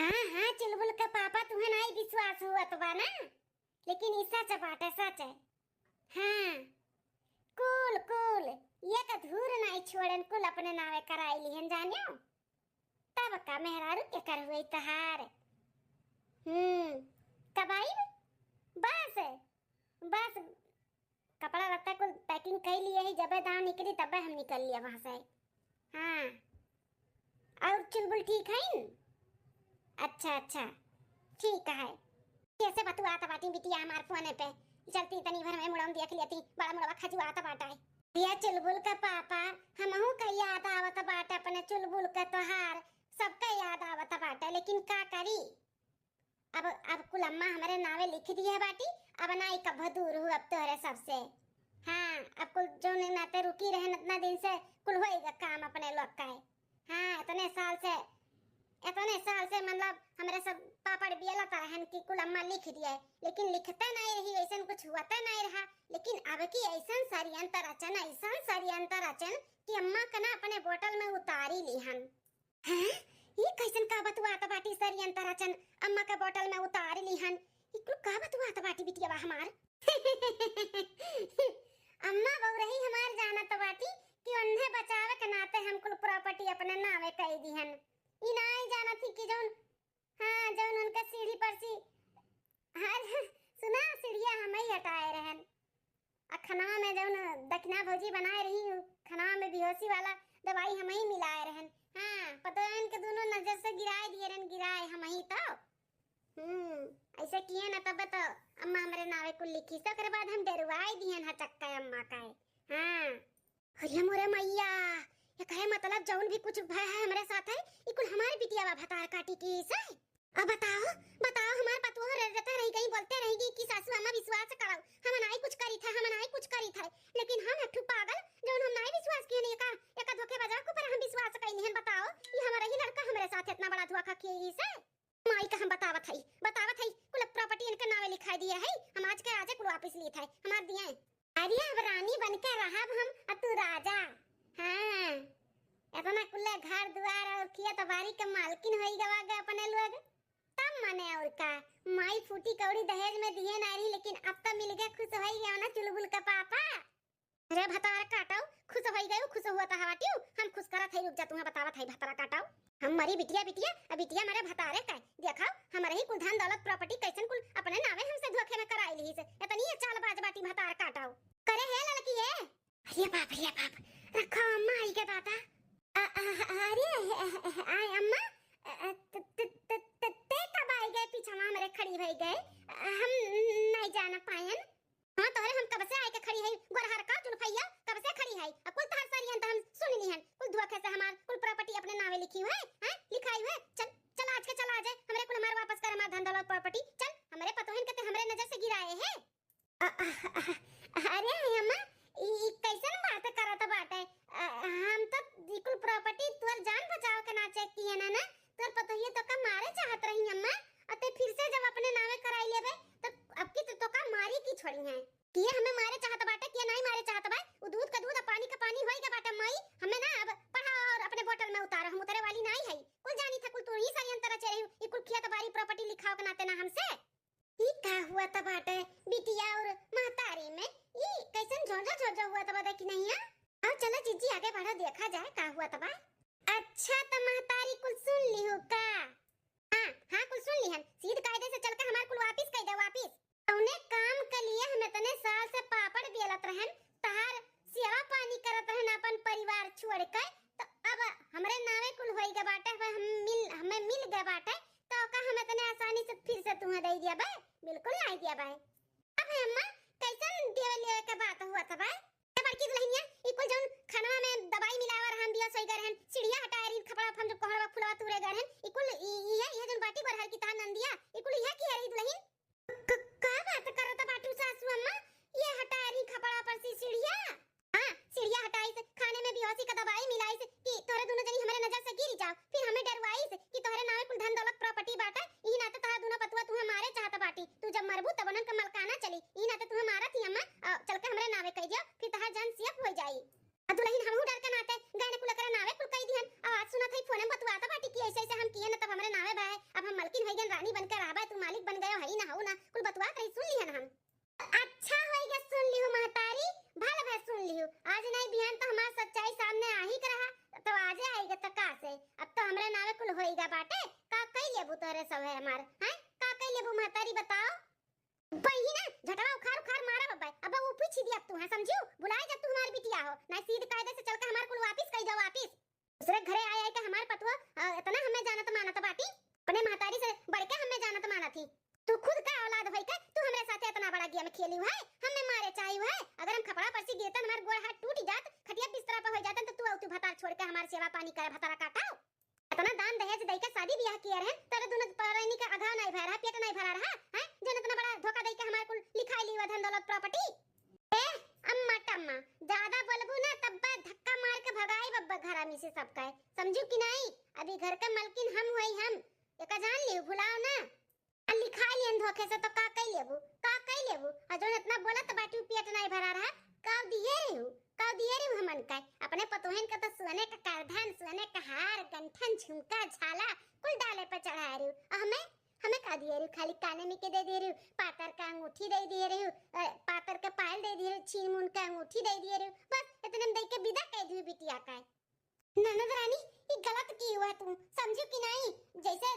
हाँ हाँ चुलबुल का पापा तुम्हें नहीं विश्वास हुआ तो बा ना, लेकिन ई सच बाटे सच है। हाँ कुल कुल ये का धूर नहीं छोड़न कुल अपने नावे कराई लिहन जानियो। तब का मेहरारू के कर हुई तहार। कब आई बस बस कपड़ा लत्ता कुल पैकिंग कर लिए ही जब दाम निकली तब हम निकल लिया वहां से। हाँ और चुलबुल ठीक है? अच्छा अच्छा ठीक है। कैसे बतुआ आता बाटी बिटिया हमार फोन पे चलती तनी भर में मुड़म देख लेती बड़ा मुड़वा खजुआ आता बाटा है। ये चुलबुल का पापा हमहू का याद आवत बाटा अपने चुलबुल का तोहार सबका याद आवत बाटा, लेकिन का करी अब कुल अम्मा हमारे नावे लिख दी है बाटी। अब ना एक दूर हूँ अब तोहरे सबसे। हाँ अब कुल जो नाते रुकी रहे इतना दिन से कुल होएगा काम अपने लोग का है। हाँ इतने साल से मतलब हमारे सब पापड़ बियला तरहन की कुल अम्मा लिख दिया है, लेकिन लिखते नहीं रही ऐसा कुछ हुआता नहीं रहा। लेकिन अब की ऐसा षड्यंत्र रचन कि अम्मा कना अपने बोतल में उतारी ली हन। हैं ये कैसन का बतुआ त बाटी षड्यंत्र रचन अम्मा का बोतल में उतारी ली हन। ये कुल का बतुआ त बाटी बिटिया हमार अम्मा बहु रही हमार जाना त बाटी कि उन्हें बचावे के नाते हम कुल प्रॉपर्टी अपने नामे कई दी हन। ई नहीं जाना थी कि जौन हाँ जौन उनका सीढ़ी पर सी हाँ सुना सीढ़िया हम ही हटाए रहन। खनावा में जौन दक्षिणा भौजी बनाए रही खनावा में बेहोशी वाला दवाई हम ही मिलाए रहन। हाँ पता है इनके दोनों नजर से गिराए दिए रहन, गिराए हम ही तो ऐसे किए ना तब तो अम्मा हमारे नावे को लिखी तो कर बाद हम डरवाई दिए ना चक्का अम्मा का। हाँ अरे मोरे मैया ये कहे मतलब जौन भी कुछ भय है हमारे साथ है ये कुल हमारे बिटिया बा भतार काटी की से। अब बताओ हमारे पतोह रहता रही गई बोलते रहेगी कि सासू अम्मा विश्वास करो हम नहीं कुछ करी था, लेकिन हम एक पागल जौन हम नहीं विश्वास किए नहीं का एक धोखेबाज के ऊपर हम विश्वास कइनी हन। बताओ ये हमारा ही लड़का हमारे साथ इतना बड़ा धोखा किए से। माई का हम बतावत है कुल प्रॉपर्टी इनके नामे लिखा दिया है। हम आज के आज कुल वापस लिए थे हमार दिए। अरे अब रानी बनके रहब हम तू राजा। हाँ इतना कुल्ला घर द्वार और किया तो बारी के मालकिन होई गवा गए अपने लोग तब मने और का माई फूटी कौड़ी दहेज में दिए नारी, लेकिन अब तो मिल गया खुश होई गया ना चुलबुल का पापा। अरे भतारा काटाओ खुश होई गयो खुश हुआ था हवाटियो हम खुश करत है। रुक जा तुम्हें बतावत है भतारा काटाओ हम मरी बिटिया मारे भतारे का देखाओ हमारे ही कुल धन दौलत प्रॉपर्टी कैसन कुल अपने नामे हमसे धोखे में कराई ली से इतनी चाल बाज बाटी भतारा काटाओ करे है लड़की है। अरे बाप रखो अम्मा आई के दाता। अरे आय अम्मा ते कब आई गए पीछे मेरे खड़ी भई गए हम नहीं जाना पायन। हां तोरे हम कब से आए के खड़ी है गोरहर का चुलफैया कब से खड़ी है कुल तहर सरियन त हम सुन ली हन कुल धोखे से हमार कुल प्रॉपर्टी अपने नामे लिखी हुई है लिखाई हुई। चल आज के चला आ जाए हमरे कुल हमार वापस कर हमार धन दौलत प्रॉपर्टी चल हमरे पतोहन के हमरे नजर से गिराए हैं। अरे अम्मा ई कैसन बात करत बाटे हम तो कुल प्रॉपर्टी तोर जान बचाव के ना चेक किए ना तोर पतोहिए तो का मारे चाहत रही अम्मा अते फिर से जब अपने नामे कराई लेबे तो अब की तो का मारी की छोड़ी है कि हमें मारे चाहत बाटे कि नहीं मारे चाहत बा उ दूध का दूध पानी का पानी होई के बाटे माई हमें ना अब पढ़ा और अपने बोतल में उतार हम उतरे वाली नहीं है कुल जानी था कुल तू ही सारी अंतर चेरी ई कुल खिया तो बारी प्रॉपर्टी लिखाओ के नाते ना हमसे ई का हुआ त बाटे बिटिया और महतारी में ई कैसन झोंझा हुआ त बता कि नहीं है। अब चलो जीजी आगे बढ़ो देखा जाए का हुआ तबा। अच्छा तो महतारी कुल सुन ली हो का? हाँ कुल सुन ली हन सीध कायदे से चल के हमार कुल वापस कई दे वापस तौने काम के लिए हम इतने साल से पापड़ बेलत रहन तहार सेवा पानी करत रहन अपन परिवार छोड़ के तो अब हमरे नावे कुल होई के बाटे हमें मिल गए बाटे तो का हम इतने आसानी से फिर से तुम्हें दे दिया बे बिल्कुल नहीं दिया बे। अब अम्मा कैसन देवले के बात हुआ था बे बड़की दुल्हनिया इकुल जौन खाना में दवाई मिलावर हम बिया सोई गरहन चिड़िया हटाए री खपड़ा हम जो कोहरवा फुलवा तुरे गरहन इकुल ये जौन बाटी बरहर की ता नंदिया इकुल यह की हरी दुल्हन का बात करत बाटू सासू अम्मा ये हटाए री खपड़ा पर सी चिड़िया। हां चिड़िया हटाई से खाने में बेहोशी का दवाई मिलाई से कि तोरे दोनों जनी हमारे नजर से गिर जाओ फिर हमें डरवाई से कि तोरे नामे कुल धन दौलत प्रॉपर्टी बाटा ई ना तो तोरा दोनों पतवा तुम्हें मारे चाहत बाटी तू जब मरबू तब उनन के मलकाना चली ई ना तो तुम्हें मारा थी अम्मा चल के हमरे नावे कह दियो फिर तहार जान सेफ हो जाई। दुल्हन हमहू डर के नाते गाने कुल करे नावे कुल कह दिहन आवाज सुना थई फोन में बतवाता बाटी कि ऐसे हम किए ना तब हमरे नावे बाए अब हम लेबू तोरे सब है हमार हैं का कई लेबू महतारी बताओ बही ना झटवा उखाड़ उखाड़ मारा बब्बा अब वो पूछ दिया अब तू है समझू बुलाए जब तू हमारी बिटिया हो ना सीध कायदे से चल के हमार कुल वापस कई जाओ वापस दूसरे घरे आए आए के हमार पतवा इतना हमें जानत मानत बाटी अपने महतारी से बढ़ के हमें जानत माना थी तू खुद का औलाद होई के तू हमरे साथे इतना बड़ा गेम खेली है हमें मारे चाहिए है अगर हम खपड़ा परसी गिरतन हमार गोड़ हाथ टूट जात खटिया बिस्तरा पे हो जातन तो तू औ तू भतार छोड़ के हमार सेवा पानी करे भतारा काटाओ इतना दान दहेज दई के शादी ब्याह किया रहे तेरे दोनों परैनी का आधा नहीं भरा पेट नहीं भरा रहा है जन इतना बड़ा धोखा दई के हमार कुल लिखाई ली धन दौलत प्रॉपर्टी ए अम्मा टम्मा ज्यादा बोलबू ना तब धक्का मार के भगाई बब्बा घरामी से सब कहे समझू कि नहीं अभी घर के मालकिन हम होई हम एका जान लियो भुलाओ ना लिखाई लियन धोखे से तो का कई लेबू आ जो इतना बोलत बाटी पेट नहीं भरा रहा का दिए रे हमन का अपने पतोहन का तो सोने का कारधान सोने का हार गंठन झुमका झाला कुल डाले पे चढ़ा रे हमें का दिए रे खाली काने में के दे दे रे पातर का अंगूठी दे दिए रे पातर का पायल दे दिए रे छीन मुन का अंगूठी दे दिए रे बस इतने में दे के विदा कह दी बिटिया का ननद रानी ये गलत की हुआ तू समझू कि नहीं जैसे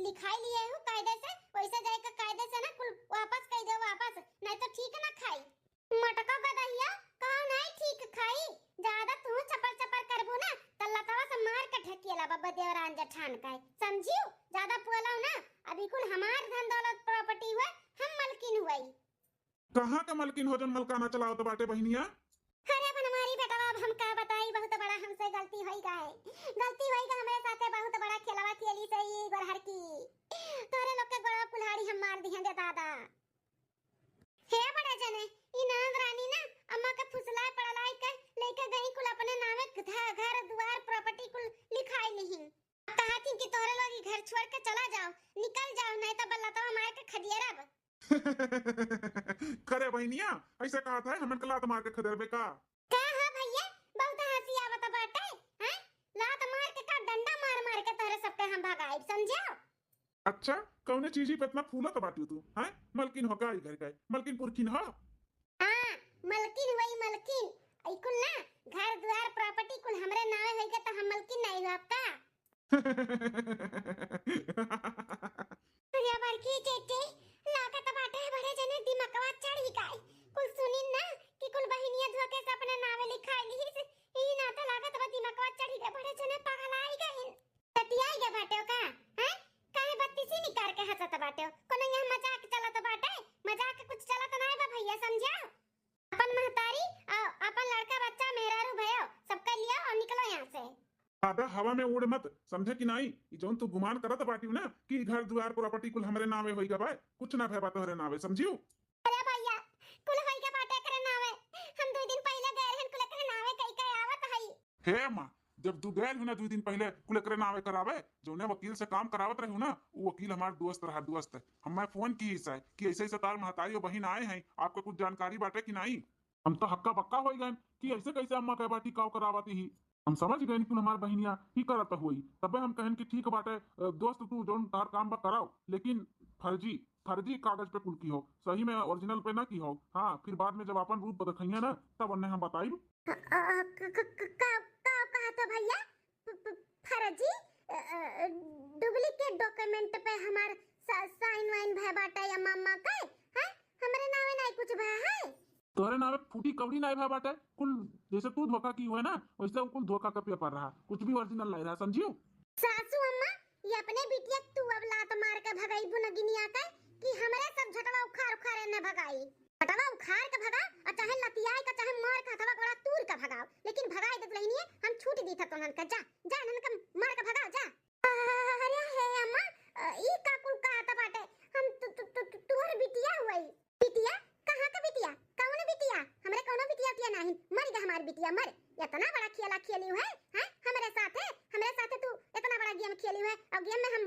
लिखाई लिए हो कायदे से वैसे जाएगा कायदे से ना कुल वापस कह दे वापस नहीं तो ठीक ना खाई मटका गदहिया कहो नहीं ठीक खाई ज्यादा तू चपर करबू ना त लतवा से मार के ढकेला बब्बा देवरान जठान का समझियो ज्यादा बोलाओ ना अभी कुल हमार धन दौलत प्रॉपर्टी हुआ हम मलकिन हुई कहां का मलकिन हो जन मलकाना चलाओ तो बाटे बहनिया अरे अपन हमारी बेटा अब हम का बताई बहुत बड़ा हमसे गलती होई गए हमारे साथे बहुत बड़ा खेलवा खेली सही गोरहर की तोरे लोग के गोड़वा कुल्हाड़ी हम मार दिहन दे दादा हे बड़ा जने ई नंद रानी ना अम्मा के फुसलाए पड़लाई के लेके गई कुल अपने नामे घर द्वार प्रॉपर्टी कुल लिखाई नहीं कहा थी कि तोरे लोग घर छोड़ के चला जाओ निकल जाओ नहीं तो बल्लतवा मार के खदियरब करे बहनिया ऐसा कहा था हमन के लात मार के खदेरबे का हां भैया बहुत हंसी आवत बाटे हैं लात मार के का डंडा मार के तोरे सब के हम भगाई समझो अच्छा कौने चीज पे इतना फूला तो बाटी तू हैं मलकिन हो का घर का मलकिन पुरखिन हो हां मलकिन वही मलकिन आई कुल ना घर द्वार प्रॉपर्टी कुल हमरे नामे होई के त हम मलकिन नहीं हो आपका अरे बड़की चेचे लागत बाटे बड़े जने दिमागवा चढ़ी गई कुल सुनिन ना कि कुल बहनिया धोखे से अपने नामे लिखाई ली ई ना तो लागत बा दिमागवा चढ़ी गई बड़े जने पागल आई गए ततियाई गए बाटे का हैं काहे बत्तीसी निकाल के हंसत बाटे कोनो यहां मजाक चलत बाटे मजाक कुछ चलत नहीं बा भैया समझा अपन महतारी अपन लड़का बच्चा मेहरारू भयो सबका लिया और निकलो यहां से आधा हवा में उड़ मत समझे कि नहीं जोन तू गुमान करत बाटी ना कि घर द्वार प्रॉपर्टी कुल हमरे नामे होई गा भाई कुछ ना भय बात हरे नामे समझियो अरे भैया कुल होई के बाटे करे नावे हम 2 दिन पहले गए रहन कुल करे नावे कई कई आवत हई हे मां जब तू गए हो ना 2 दिन पहले कुल करे नावे करावे जोने वकील से काम करावत रहे हो ना वो वकील हमार दोस्त रहा दोस्त हम मैं फोन की है कि ऐसे ऐसे तार महतारी और बहन आए हैं आपको कुछ जानकारी बाटे कि नहीं हम तो हक्का बक्का हो गए कि ऐसे कैसे अम्मा कह बाटी काव करावती ही हम समझ गए कि हमार बहनिया ही करत हुई तबे हम कहन कि ठीक बाटे दोस्त तू जोन तार काम बा कराओ लेकिन फर्जी कागज पे कुल की हो सही में ओरिजिनल पे ना की हो हाँ फिर बाद में जब अपन रूप बदखइया ना तब अन्ने हम बताई कहा था भैया फर्जी डुप्लीकेट डॉक्यूमेंट पे हमार साइन वाइन भय बाटा या मामा का है हमरे नामे नहीं कुछ भय है तोरे नामे फूटी कवड़ी नहीं भय बाटे कुल जैसे तू धोखा की हुए ना वैसे कुल धोखा का पेपर रहा कुछ भी ओरिजिनल नहीं रहा समझियो सासू अम्मा ये अपने बिटिया तू अब लात मार के भगाई बुनगिनिया का कि हमरे सब झटवा उखाड़ ने भगाई झटवा उखाड़ के भगा और चाहे लतियाई का चाहे मार का अथवा गोड़ा तूर का भगाओ लेकिन भगाई दे लेनी हम छूट दी था तोनन का जा नन का मार के भगाओ जा अरे हे अम्मा ई का कुल का था बाटे हम तोहर बिटिया हुई बिटिया कहां का बिटिया कौन बिटिया हमरे कोनो बिटिया नहीं मर गया हमार बिटिया मर इतना बड़ा खेला खेली है हैं हमरे साथे तू इतना बड़ा गेम खेली है और गेम में हम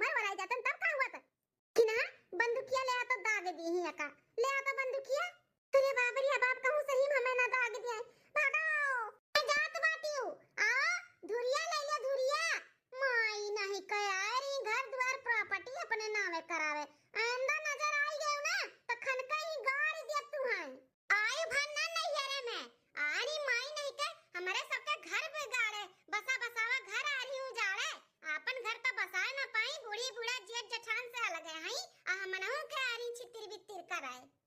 बाय बाय।